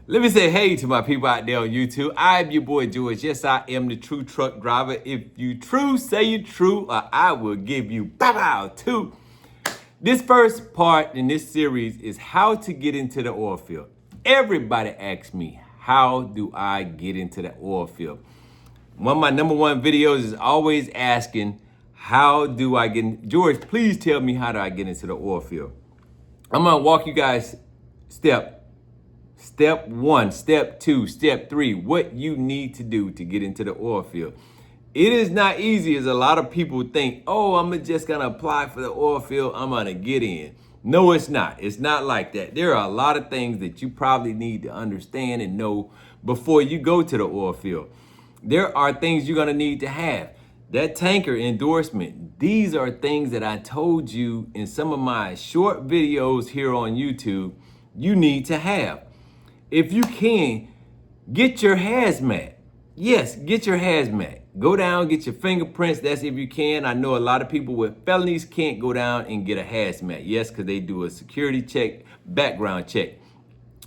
Let me say hey to my people out there on YouTube. I'm your boy George. Yes, I am the true truck driver. If you true, say you true, or I will give you bow too. This first part in this series is how to get into the oil field. Everybody asks me, how do I get into the oil field? One of my number one videos is always asking, how do I get in? George, please tell me how do I get into the oil field? I'm gonna walk you guys Step one, step two, step three, what you need to do to get into the oil field. It is not easy as a lot of people think, oh, I'm just gonna apply for the oil field, I'm gonna get in. No, it's not. It's not like that. There are a lot of things that you probably need to understand and know before you go to the oil field. There are things you're gonna need to have. That tanker endorsement, these are things that I told you in some of my short videos here on YouTube you need to have. If you can, get your hazmat. Yes, get your hazmat. Go down, get your fingerprints. That's if you can. I know a lot of people with felonies can't go down and get a hazmat. Yes, because they do a security check, background check.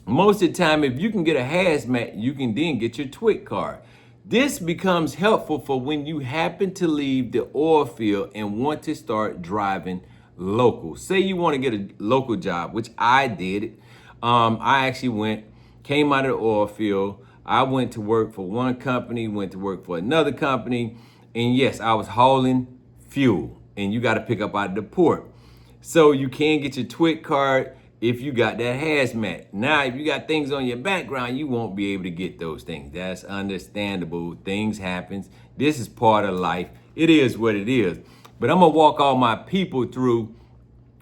Most of the time, if you can get a hazmat, you can then get your TWIC card. This becomes helpful for when you happen to leave the oil field and want to start driving local. Say you want to get a local job, which I did. I actually came out of the oil field. I went to work for one company, went to work for another company. And yes, I was hauling fuel and you got to pick up out of the port. So you can get your TWIC card if you got that hazmat. Now, if you got things on your background, you won't be able to get those things. That's understandable. Things happen. This is part of life. It is what it is. But I'm going to walk all my people through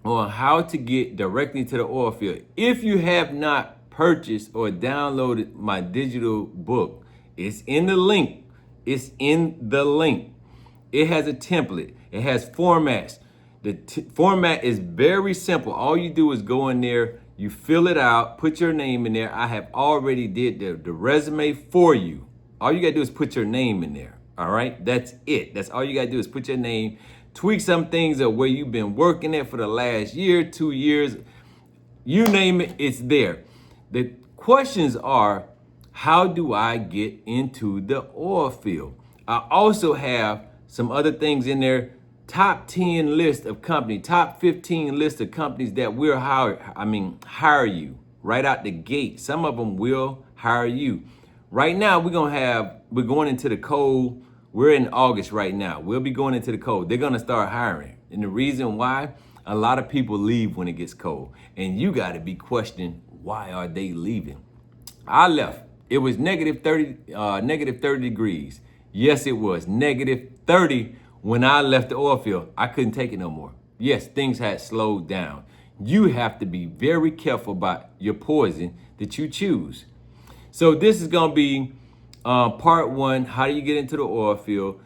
on how to get directly to the oil field. If you have not purchased or downloaded my digital book, it's in the link. It's in the link. It has a template. It has formats. The format is very simple. All you do is go in there, you fill it out, put your name in there. I have already did the resume for you. All you gotta do is put your name in there. All right, that's it. That's all you gotta do is put your name, tweak some things of where you've been working at for the last year, 2 years, you name it, it's there. The questions are, how do I get into the oil field? I also have some other things in there, top 10 list of companies, top 15 list of companies that will hire you right out the gate. Some of them will hire you. Right now, we're going into the cold. We're in August right now. We'll be going into the cold. They're gonna start hiring. And the reason why, a lot of people leave when it gets cold. And you gotta be questioning, why are they leaving? I left. It was negative 30 degrees. Yes, it was negative 30 when I left the oil field. I couldn't take it no more. Yes, things had slowed down. You have to be very careful about your poison that you choose. So this is gonna be part one, how do you get into the oil field?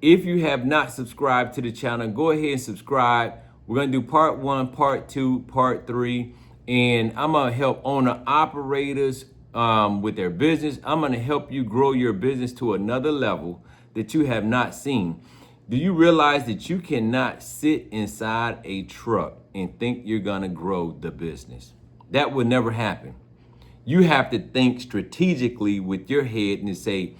If you have not subscribed to the channel, go ahead and subscribe. We're gonna do part one, part two, part three. And I'm gonna help owner operators with their business. I'm gonna help you grow your business to another level that you have not seen. Do you realize that you cannot sit inside a truck and think you're gonna grow the business? That would never happen. You have to think strategically with your head and say,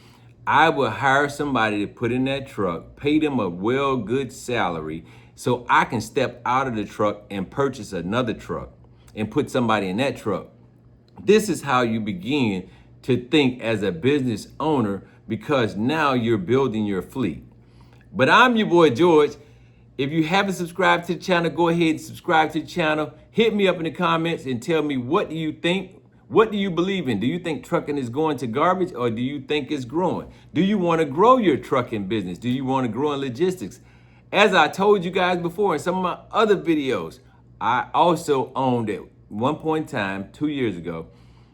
I will hire somebody to put in that truck, pay them a good salary so I can step out of the truck and purchase another truck and put somebody in that truck. This is how you begin to think as a business owner, because now you're building your fleet. But I'm your boy George. If you haven't subscribed to the channel, go ahead and subscribe to the channel. Hit me up in the comments and tell me, what do you think? What do you believe in? Do you think trucking is going to garbage, or do you think it's growing? Do you want to grow your trucking business? Do you want to grow in logistics? As I told you guys before in some of my other videos, I also owned at one point in time, 2 years ago,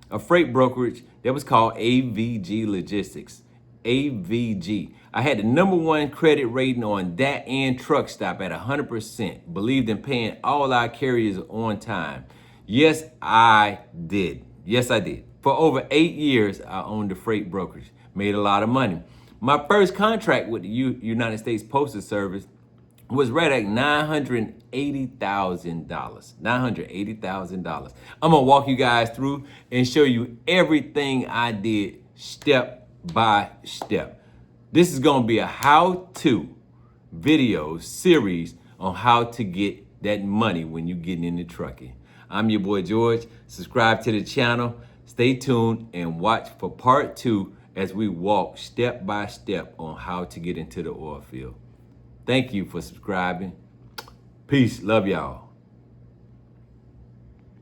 a freight brokerage that was called AVG Logistics. AVG. I had the #1 credit rating on that and truck stop at 100%. Believed in paying all our carriers on time. Yes, I did. Yes, I did. For over 8 years, I owned a freight brokerage. Made a lot of money. My first contract with the United States Postal Service was right at $980,000. $980,000. I'm gonna walk you guys through and show you everything I did step by step. This is gonna be a how-to video series on how to get that money when you're getting into trucking. I'm your boy George. Subscribe to the channel. Stay tuned and watch for part 2 as we walk step by step on how to get into the oil field. Thank you for subscribing. Peace. Love y'all.